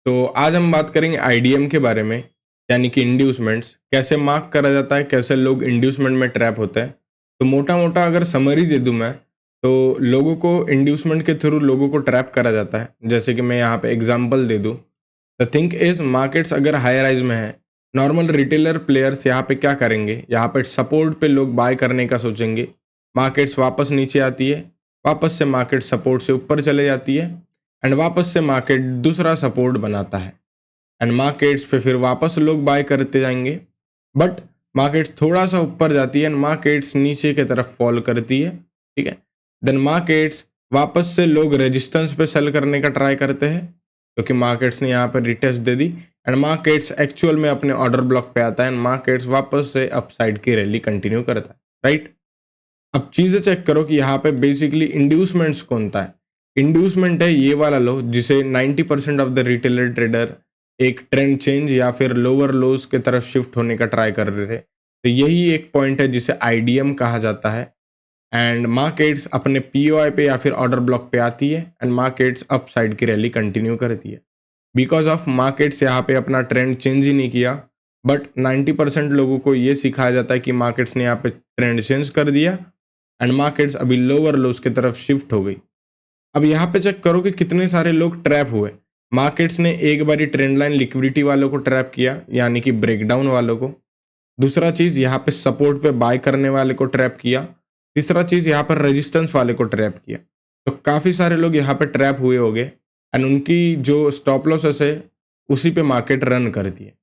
तो आज हम बात करेंगे आईडीएम के बारे में, यानी कि इंड्यूसमेंट्स कैसे मार्क करा जाता है, कैसे लोग इंड्यूसमेंट में ट्रैप होते हैं। तो मोटा मोटा अगर समरी दे दूं मैं, तो लोगों को इंड्यूसमेंट के थ्रू लोगों को ट्रैप करा जाता है। जैसे कि मैं यहाँ पे एग्जांपल दे दूं, द थिंक इज मार्केट्स अगर हाई राइज में है, नॉर्मल रिटेलर प्लेयर्स यहाँ पे क्या करेंगे, यहाँ पे सपोर्ट पे लोग बाय करने का सोचेंगे। मार्केट्स वापस नीचे आती है, वापस से मार्केट सपोर्ट से ऊपर चले जाती है, एंड वापस से मार्केट दूसरा सपोर्ट बनाता है, एंड मार्केट्स पे फिर वापस लोग बाय करते जाएंगे। बट मार्केट्स थोड़ा सा ऊपर जाती है एंड मार्केट्स नीचे की तरफ फॉल करती है। ठीक है, देन मार्केट्स वापस से लोग रेजिस्टेंस पे सेल करने का ट्राई करते हैं, क्योंकि मार्केट्स ने यहाँ पर retest they the, and markets actual में अपने ऑर्डर ब्लॉक पे आता है एंड मार्केट्स वापस से अपसाइड की रैली कंटिन्यू करता है। राइट, अब चीजें चेक करो कि यहाँ पे बेसिकली इंड्यूसमेंट्स कौन सा है। इंड्यूसमेंट है ये वाला लो जिसे 90% ऑफ द रिटेलर ट्रेडर एक ट्रेंड चेंज या फिर लोअर लोज के तरफ शिफ्ट होने का ट्राई कर रहे थे। तो यही एक पॉइंट है जिसे आईडीएम कहा जाता है। एंड मार्केट्स अपने पीओआई पे या फिर ऑर्डर ब्लॉक पे आती है एंड मार्केट्स अप साइड की रैली कंटिन्यू करती है। बिकॉज ऑफ मार्केट्स यहाँ पे अपना ट्रेंड चेंज ही नहीं किया, बट 90% लोगों को ये सिखाया जाता है कि मार्केट्स ने यहाँ पे ट्रेंड चेंज कर दिया एंड मार्केट्स अभी लोअर लोज की तरफ शिफ्ट हो गई। अब यहाँ पे चेक करो कि कितने सारे लोग ट्रैप हुए। मार्केट्स ने एक बारी ट्रेंड लाइन लिक्विडिटी वालों को ट्रैप किया, यानी कि ब्रेकडाउन वालों को। दूसरा चीज यहाँ पे सपोर्ट पे बाय करने वाले को ट्रैप किया। तीसरा चीज यहाँ पर रेजिस्टेंस वाले को ट्रैप किया। तो काफी सारे लोग यहाँ पे ट्रैप हुए होंगे एंड उनकी जो स्टॉप लॉसेस है उसी पे मार्केट रन करती है।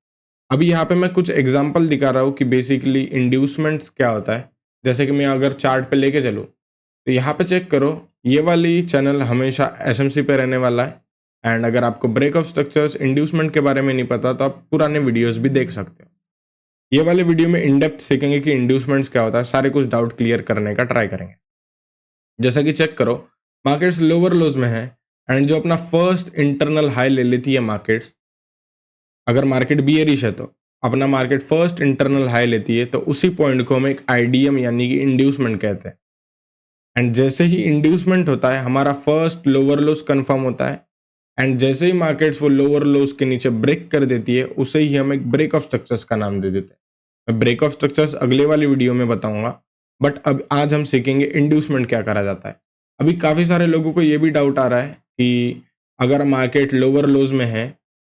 अभी यहाँ पे मैं कुछ एग्जांपल दिखा रहा हूँ कि बेसिकली इंड्यूसमेंट्स क्या होता है। जैसे कि मैं अगर चार्ट पे लेके चलूँ, तो यहाँ पे चेक करो, ये वाली चैनल हमेशा एसएमसी पे रहने वाला है। एंड अगर आपको ब्रेक ऑफ स्ट्रक्चर्स इंड्यूसमेंट के बारे में नहीं पता तो आप पुराने वीडियोस भी देख सकते हो। ये वाले वीडियो में इन डेप्थ सीखेंगे कि इंड्यूसमेंट्स क्या होता है, सारे कुछ डाउट क्लियर करने का ट्राई करेंगे। जैसा कि चेक करो, मार्केट्स लोअर लोज में है एंड जो अपना फर्स्ट इंटरनल हाई ले लेती है मार्केट्स, अगर मार्केट बियरिश है तो अपना मार्केट फर्स्ट इंटरनल हाई लेती है, तो उसी पॉइंट को हम एक आईडीएम यानी कि इंड्यूसमेंट कहते हैं। एंड जैसे ही इंड्यूसमेंट होता है, हमारा फर्स्ट लोअर लोस कंफर्म होता है, एंड जैसे ही मार्केट्स वो लोअर लोस के नीचे ब्रेक कर देती है, उसे ही हम एक ब्रेक ऑफ स्ट्रक्चर्स का नाम दे देते हैं। मैं ब्रेक ऑफ स्ट्रक्चर्स अगले वाली वीडियो में बताऊंगा, बट अब आज हम सीखेंगे इंड्यूसमेंट क्या करा जाता है। अभी काफी सारे लोगों को ये भी डाउट आ रहा है कि अगर मार्केट लोअर लोज में है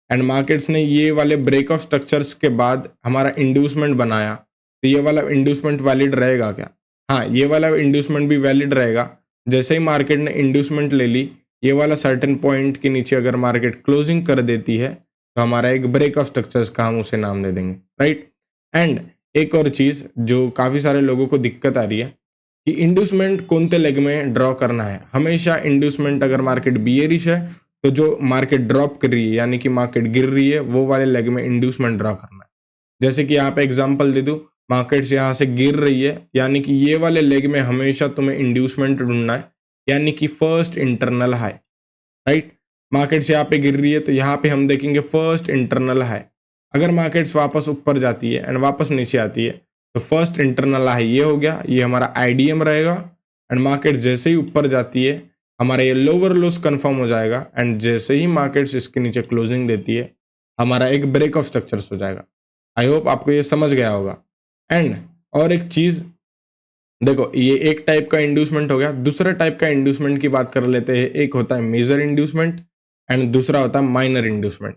एंड मार्केट्स ने ये वाले ब्रेक ऑफ स्ट्रक्चर्स के बाद हमारा इंड्यूसमेंट बनाया, तो ये वाला इंड्यूसमेंट वैलिड रहेगा क्या? हाँ, ये वाला इंड्यूसमेंट भी वैलिड रहेगा। जैसे ही मार्केट ने इंड्यूसमेंट ले ली, ये वाला सर्टेन पॉइंट के नीचे अगर मार्केट क्लोजिंग कर देती है, तो हमारा एक ब्रेक ऑफ स्ट्रक्चर्स का हम उसे नाम दे देंगे। राइट, एंड एक और चीज जो काफी सारे लोगों को दिक्कत आ रही है कि इंड्यूसमेंट कोणते लेग में ड्रॉ करना है। हमेशा इंड्यूसमेंट अगर मार्केट बियरिश है, तो जो मार्केट ड्रॉप कर रही है यानी कि मार्केट गिर रही है, वो वाले लेग में इंड्यूसमेंट ड्रॉ करना है। जैसे कि यहाँ पे एग्जांपल दे दूं, मार्केट्स यहाँ से गिर रही है, यानी कि ये वाले लेग में हमेशा तुम्हें इंड्यूसमेंट ढूंढना है, यानी कि first internal high. Right, markets यहाँ पे गिर रही है तो यहाँ पे हम देखेंगे फर्स्ट इंटरनल हाई। अगर मार्केट्स वापस ऊपर जाती है एंड वापस नीचे आती है, तो फर्स्ट इंटरनल हाई ये हो गया, ये हमारा आईडीएम रहेगा। एंड मार्केट जैसे ही ऊपर जाती है, हमारा ये लोअर लोस कंफर्म हो जाएगा, एंड जैसे ही मार्केट्स इसके नीचे क्लोजिंग देती है, हमारा एक ब्रेक ऑफ स्ट्रक्चर्स हो जाएगा। आई होप आपको ये समझ गया होगा। एंड और एक चीज देखो, ये एक टाइप का इंड्यूसमेंट हो गया। दूसरे टाइप का इंड्यूसमेंट की बात कर लेते हैं। एक होता है मेजर इंड्यूसमेंट एंड दूसरा होता है माइनर इंड्यूसमेंट।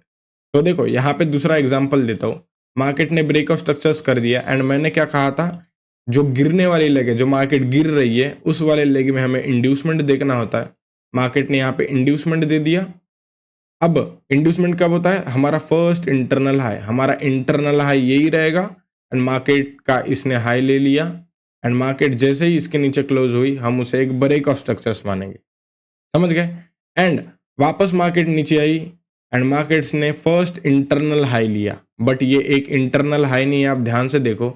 तो देखो यहाँ पे दूसरा एग्जांपल देता हूँ। मार्केट ने ब्रेक ऑफ स्ट्रक्चर्स कर दिया एंड मैंने क्या कहा था, जो गिरने वाली लेग है, जो मार्केट गिर रही है, उस वाले लेग में हमें इंड्यूसमेंट देखना होता है। मार्केट ने यहाँ पे इंड्यूसमेंट दे दिया। अब इंड्यूसमेंट कब होता है? हमारा फर्स्ट इंटरनल हाई, हमारा इंटरनल हाई यही रहेगा एंड मार्केट का इसने हाई ले लिया, एंड मार्केट जैसे ही इसके नीचे क्लोज हुई, हम उसे एक ब्रेक ऑफ स्ट्रक्चर्स मानेंगे। समझ गए? एंड वापस मार्केट नीचे आई एंड मार्केट्स ने फर्स्ट इंटरनल हाई लिया, बट ये एक इंटरनल हाई नहीं है। आप ध्यान से देखो,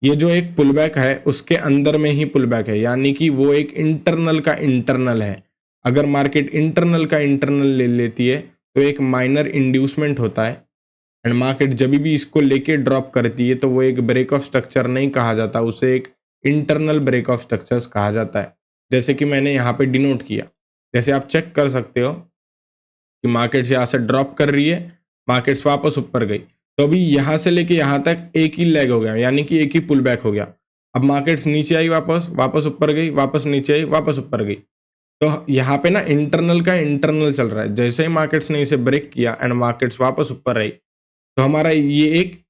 ये जो एक पुलबैक है उसके अंदर में ही पुलबैक है, यानी कि वो एक इंटरनल का इंटरनल है। अगर मार्केट इंटरनल का इंटरनल ले लेती है, तो एक माइनर इंड्यूसमेंट होता है, एंड मार्केट जब भी इसको लेके ड्रॉप करती है, तो वो एक ब्रेक ऑफ स्ट्रक्चर नहीं कहा जाता, उसे एक इंटरनल ब्रेक ऑफ स्ट्रक्चर्स कहा जाता है। जैसे कि मैंने यहाँ पे डिनोट किया, जैसे आप चेक कर सकते हो कि मार्केट्स यहाँ से ड्रॉप कर रही है, मार्केट्स वापस ऊपर गई, तो अभी यहाँ से लेके यहाँ तक एक ही लेग हो गया, यानी कि एक ही पुल बैक हो गया। अब मार्केट्स नीचे आई, वापस वापस ऊपर गई, वापस नीचे आई, वापस ऊपर गई। तो यहाँ पे ना इंटरनल का इंटरनल चल रहा है। जैसे ही मार्केट्स ने इसे ब्रेक किया एंड मार्केट्स वापस ऊपर आई, तो हमारा ये एक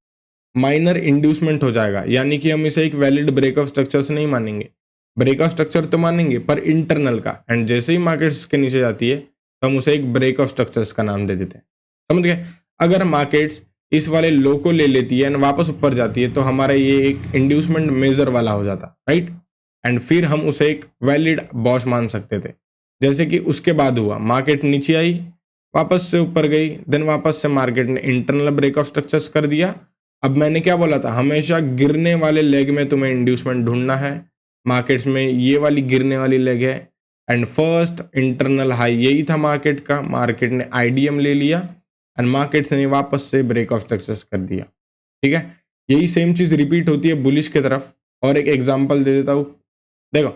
माइनर इंड्यूसमेंट हो जाएगा, यानी कि हम इसे एक वैलिड ब्रेक ऑफ स्ट्रक्चर से नहीं मानेंगे। ब्रेक ऑफ स्ट्रक्चर तो मानेंगे पर इंटरनल का, एंड जैसे ही मार्केट्स के नीचे जाती है तो हम उसे एक ब्रेक ऑफ स्ट्रक्चर्स का नाम दे देते हैं। समझ गए? अगर मार्केट्स इस वाले लो को ले लेती है एंड वापस ऊपर जाती है तो हमारा ये एक इंड्यूसमेंट मेजर वाला हो जाता, राइट। एंड फिर हम उसे एक वैलिड बॉस मान सकते थे। जैसे कि उसके बाद हुआ, मार्केट नीचे आई, वापस से ऊपर गई, देन वापस से मार्केट ने इंटरनल ब्रेक ऑफ स्ट्रक्चर्स कर दिया। अब मैंने क्या बोला था, हमेशा गिरने वाले लेग में तुम्हें इंड्यूसमेंट ढूंढना है। मार्केट्स में ये वाली गिरने वाली लेग है एंड फर्स्ट इंटरनल हाई यही था मार्केट का। मार्केट ने आईडीएम ले लिया एंड मार्केट्स ने वापस से ब्रेक ऑफ स्ट्रक्चर्स कर दिया। ठीक है, यही सेम चीज रिपीट होती है बुलिश की तरफ। और एक एग्जांपल दे देता हूँ। देखो,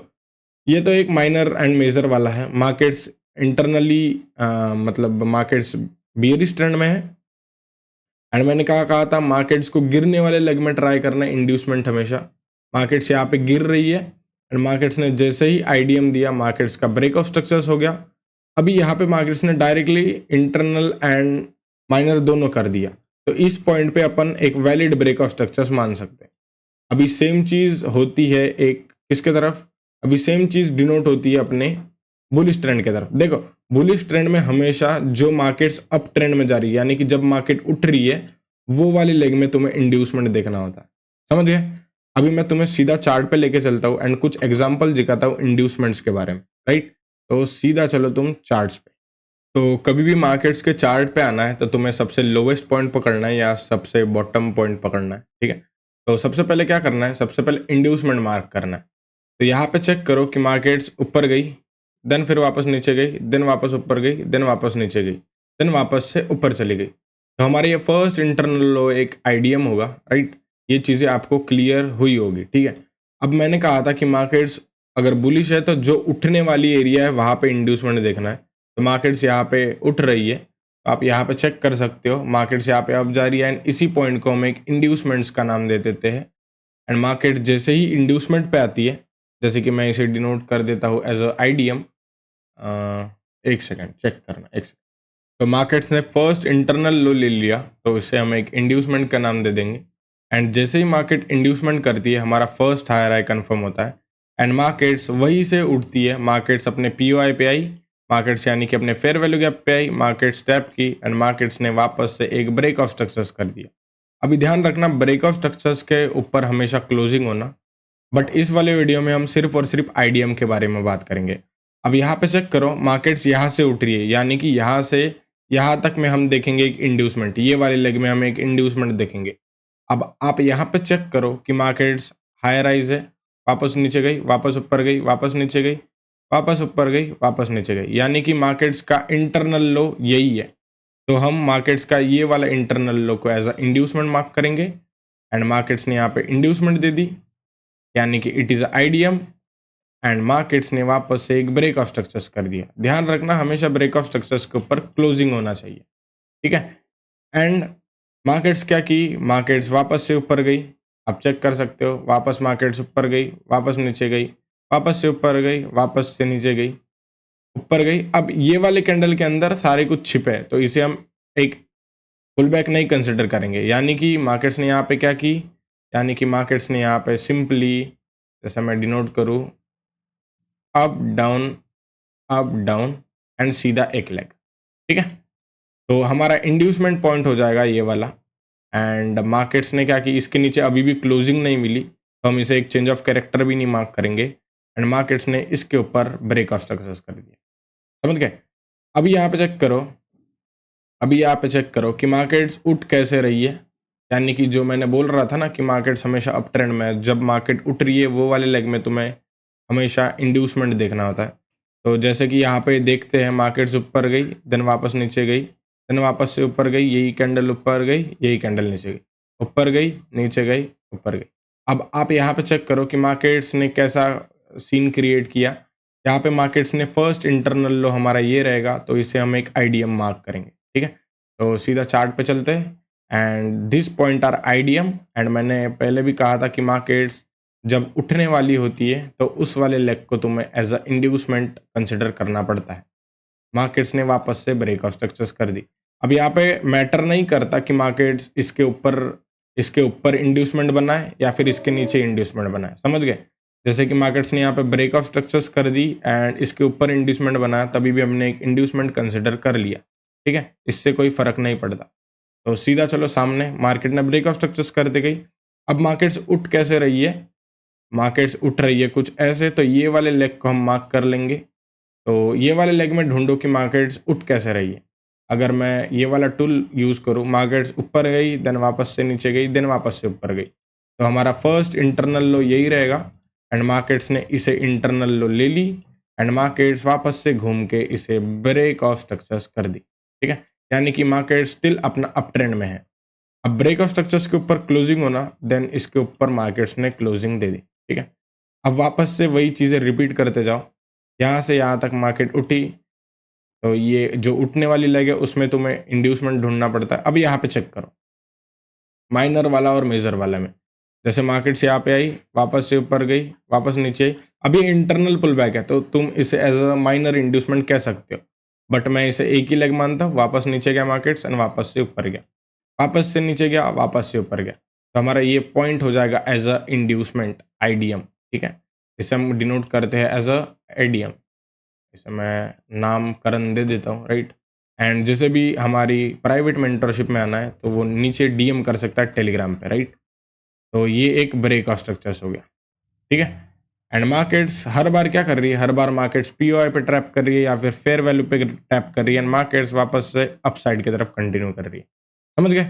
ये तो एक माइनर एंड मेजर वाला है। मार्केट्स इंटरनली मतलब मार्केट्स बियरिश ट्रेंड में है एंड मैंने कहा था मार्केट्स को गिरने वाले लेग में ट्राई करना है इंड्यूसमेंट हमेशा। मार्केट्स यहाँ पे गिर रही है एंड मार्केट्स ने जैसे ही आईडीएम दिया, मार्केट्स का ब्रेक ऑफ स्ट्रक्चर्स हो गया। अभी यहाँ पे मार्केट्स ने डायरेक्टली इंटरनल एंड माइनर दोनों कर दिया, तो इस पॉइंट पे अपन एक वैलिड ब्रेक ऑफ स्ट्रक्चर्स मान सकते हैं। अभी सेम चीज होती है एक किसके तरफ, अभी सेम चीज डिनोट होती है अपने बुलिश ट्रेंड की तरफ। देखो, बुलिश ट्रेंड में हमेशा जो मार्केट्स अप ट्रेंड में जा रही है, यानी कि जब मार्केट उठ रही है, वो वाले लेग में तुम्हें इंड्यूसमेंट देखना होता है। समझ गए? अभी मैं तुम्हें सीधा चार्ट पे लेके चलता हूँ एंड कुछ एग्जांपल दिखाता हूँ इंड्यूसमेंट्स के बारे में, राइट। तो सीधा चलो तुम चार्ट्स पे। तो कभी भी मार्केट्स के चार्ट पे आना है तो तुम्हें सबसे लोवेस्ट पॉइंट पकड़ना है या सबसे बॉटम पॉइंट पकड़ना है, ठीक है। तो सबसे पहले क्या करना है, सबसे पहले इंड्यूसमेंट मार्क करना है। तो यहाँ पे चेक करो कि मार्केट्स ऊपर गई, देन फिर वापस नीचे गई, देन वापस ऊपर गई, देन वापस नीचे गई, देन वापस से ऊपर चली गई। तो हमारी ये फर्स्ट इंटरनल लो एक आईडीएम होगा, राइट। ये चीज़ें आपको क्लियर हुई होगी, ठीक है। अब मैंने कहा था कि मार्केट्स अगर बुलिश है तो जो उठने वाली एरिया है वहाँ पे इंड्यूसमेंट देखना है। तो मार्केट्स यहाँ पे उठ रही है, तो आप यहाँ पे चेक कर सकते हो। मार्केट्स यहाँ पे अप जा रही है एंड इसी पॉइंट को हम एक इंड्यूसमेंट्स का नाम दे देते हैं। एंड मार्केट जैसे ही इंड्यूसमेंट पे आती है, जैसे कि मैं इसे डिनोट कर देता हूँ एज अ आईडीएम। एक सेकेंड चेक करना, एक सेकेंड। तो मार्केट्स ने फर्स्ट इंटरनल लो ले लिया, तो इसे हम एक इंड्यूसमेंट का नाम दे देंगे। एंड जैसे ही मार्केट इंड्यूसमेंट करती है, हमारा फर्स्ट हायर हाई कंफर्म होता है एंड मार्केट्स वहीं से उठती है। मार्केट्स अपने पीओआई पे आई, मार्केट्स यानी कि अपने फेयर वैल्यू गैप पे आई, मार्केट्स टैप की एंड मार्केट्स ने वापस से एक ब्रेक ऑफ स्ट्रक्चर्स कर दिया। अभी ध्यान रखना, ब्रेक ऑफ स्ट्रक्चर्स के ऊपर हमेशा क्लोजिंग होना, बट इस वाले वीडियो में हम सिर्फ और सिर्फ आईडीएम के बारे में बात करेंगे। अब यहाँ पे चेक करो, मार्केट्स यहाँ से उठ रही है, यानी कि यहाँ से यहाँ तक में हम देखेंगे एक इंड्यूसमेंट, ये वाले लेग में हम एक इंड्यूसमेंट देखेंगे। अब आप यहाँ पे चेक करो कि मार्केट्स हायर राइज है, वापस नीचे गई, वापस ऊपर गई, वापस नीचे गई, वापस ऊपर गई, वापस नीचे गई, यानी कि मार्केट्स का इंटरनल लो यही है। तो हम मार्केट्स का ये वाला इंटरनल लो को एज अ इंड्यूसमेंट मार्क करेंगे एंड मार्केट्स ने यहाँ पे इंड्यूसमेंट दे दी, यानी कि it is IDM and markets ने वापस से एक ब्रेक ऑफ स्ट्रक्चर्स कर दिया। ध्यान रखना, हमेशा ब्रेक ऑफ स्ट्रक्चर्स के ऊपर क्लोजिंग होना चाहिए, ठीक है। एंड मार्केट्स क्या की, मार्केट्स वापस से ऊपर गई, आप चेक कर सकते हो। वापस मार्केट्स ऊपर गई, वापस नीचे गई, वापस से ऊपर गई, वापस से नीचे गई, ऊपर गई। अब ये वाले कैंडल के अंदर सारे कुछ छिपे है, तो इसे हम एक पुल बैक नहीं कंसिडर करेंगे। यानी कि मार्केट्स ने यहाँ पे क्या की, यानी कि मार्केट्स ने यहाँ पे सिंपली, जैसा मैं डिनोट करूँ, अप डाउन एंड सीधा एक लेग, ठीक है। तो हमारा इंड्यूसमेंट पॉइंट हो जाएगा ये वाला। एंड मार्केट्स ने क्या कि इसके नीचे अभी भी क्लोजिंग नहीं मिली, तो हम इसे एक चेंज ऑफ कैरेक्टर भी नहीं मार्क करेंगे। एंड मार्केट्स ने इसके ऊपर ब्रेक ऑफ स्ट्रक्चर्स कर दिया, समझ गए। अभी यहाँ पे चेक करो, अभी यहाँ पे चेक करो कि मार्केट्स उठ कैसे रही है। यानी कि जो मैंने बोल रहा था ना कि मार्केट्स हमेशा अप ट्रेंड में है, जब मार्केट उठ रही है वो वाले लेग में तुम्हें हमेशा इंड्यूसमेंट देखना होता है। तो जैसे कि यहाँ पे देखते हैं, मार्केट्स ऊपर गई, देन वापस नीचे गई, देन वापस से ऊपर गई, यही कैंडल ऊपर गई, यही कैंडल नीचे गई, ऊपर गई, नीचे गई, ऊपर गई। अब आप यहाँ पे चेक करो कि मार्केट्स ने कैसा सीन क्रिएट किया। यहाँ पे मार्केट्स ने फर्स्ट इंटरनल लो हमारा ये रहेगा, तो इसे हम एक आईडीएम मार्क करेंगे, ठीक है। तो सीधा चार्ट पे चलते हैं and this point are IDM. And मैंने पहले भी कहा था कि मार्केट्स जब उठने वाली होती है तो उस वाले लेग को तुम्हें एज अ इंड्यूसमेंट कंसिडर करना पड़ता है। मार्केट्स ने वापस से ब्रेकआउट स्ट्रक्चर्स कर दी। अब यहाँ पे मैटर नहीं करता कि मार्केट्स इसके ऊपर इंड्यूसमेंट बनाए या फिर इसके नीचे इंड्यूसमेंट बनाए, समझ गए। जैसे कि मार्केट्स ने यहाँ पे ब्रेकआउट स्ट्रक्चर्स कर दी एंड इसके ऊपर इंड्यूसमेंट बनाया, तभी भी हमने एक इंड्यूसमेंट कंसिडर कर लिया, ठीक है। इससे कोई फर्क नहीं पड़ता। तो सीधा चलो सामने, मार्केट ने ब्रेकआउट स्ट्रक्चर्स कर दी गई। अब मार्केट्स उठ कैसे रही है, मार्केट्स उठ रही है कुछ ऐसे, तो ये वाले लेग को हम मार्क कर लेंगे। तो ये वाले लेग में ढूंढो कि मार्केट्स उठ कैसे रही है। अगर मैं ये वाला टूल यूज़ करूँ, मार्केट्स ऊपर गई, देन वापस से नीचे गई, देन वापस से ऊपर गई, तो हमारा फर्स्ट इंटरनल लो यही रहेगा। एंड मार्केट्स ने इसे इंटरनल लो ले ली एंड मार्केट्स वापस से घूम के इसे ब्रेक ऑफ स्ट्रक्चर्स कर दी, ठीक है। यानी कि मार्केट स्टिल अपना अप ट्रेंड में है। अब ब्रेक ऑफ स्ट्रक्चर्स के ऊपर क्लोजिंग होना, देन इसके ऊपर मार्केट्स ने क्लोजिंग दे दी, ठीक है। अब वापस से वही चीज़ें रिपीट करते जाओ, यहाँ से यहाँ तक मार्केट उठी, तो ये जो उठने वाली लेग है उसमें तुम्हें इंड्यूसमेंट ढूंढना पड़ता है। अब यहाँ पे चेक करो माइनर वाला और मेजर वाले में, जैसे मार्केट्स यहाँ पे आई, वापस से ऊपर गई, वापस नीचे आई, अभी इंटरनल पुल बैक है, तो तुम इसे एज अ माइनर इंड्यूसमेंट कह सकते हो, बट मैं इसे एक ही लेग मानता हूँ। वापस नीचे गया मार्केट्स एंड वापस से ऊपर गया, वापस से नीचे गया, वापस से ऊपर गया, तो हमारा ये पॉइंट हो जाएगा एज अ इंड्यूसमेंट आईडीएम, ठीक है। इसे हम डिनोट करते हैं एज अ एडीएम, इसे मैं नामकरण दे देता हूँ, राइट। एंड जैसे भी हमारी प्राइवेट मेंटरशिप में आना है तो वो नीचे डीएम कर सकता है टेलीग्राम पे, राइट। तो ये एक ब्रेक ऑफ स्ट्रक्चर्स हो गया, ठीक है। एंड मार्केट्स हर बार क्या कर रही है, हर बार मार्केट्स पीओआई पे ट्रैप कर रही है या फिर फेयर वैल्यू पे ट्रैप कर रही है एंड मार्केट्स वापस से अपसाइड की तरफ कंटिन्यू कर रही है, समझ गए।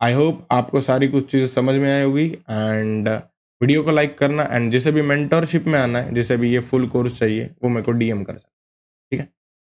आई होप आपको सारी कुछ चीज़ें समझ में आई होगी। एंड वीडियो को लाइक करना एंड जिसे भी मेंटरशिप में आना है, जिसे भी ये फुल कोर्स चाहिए, वो मेरे को डीएम कर सकते, ठीक है।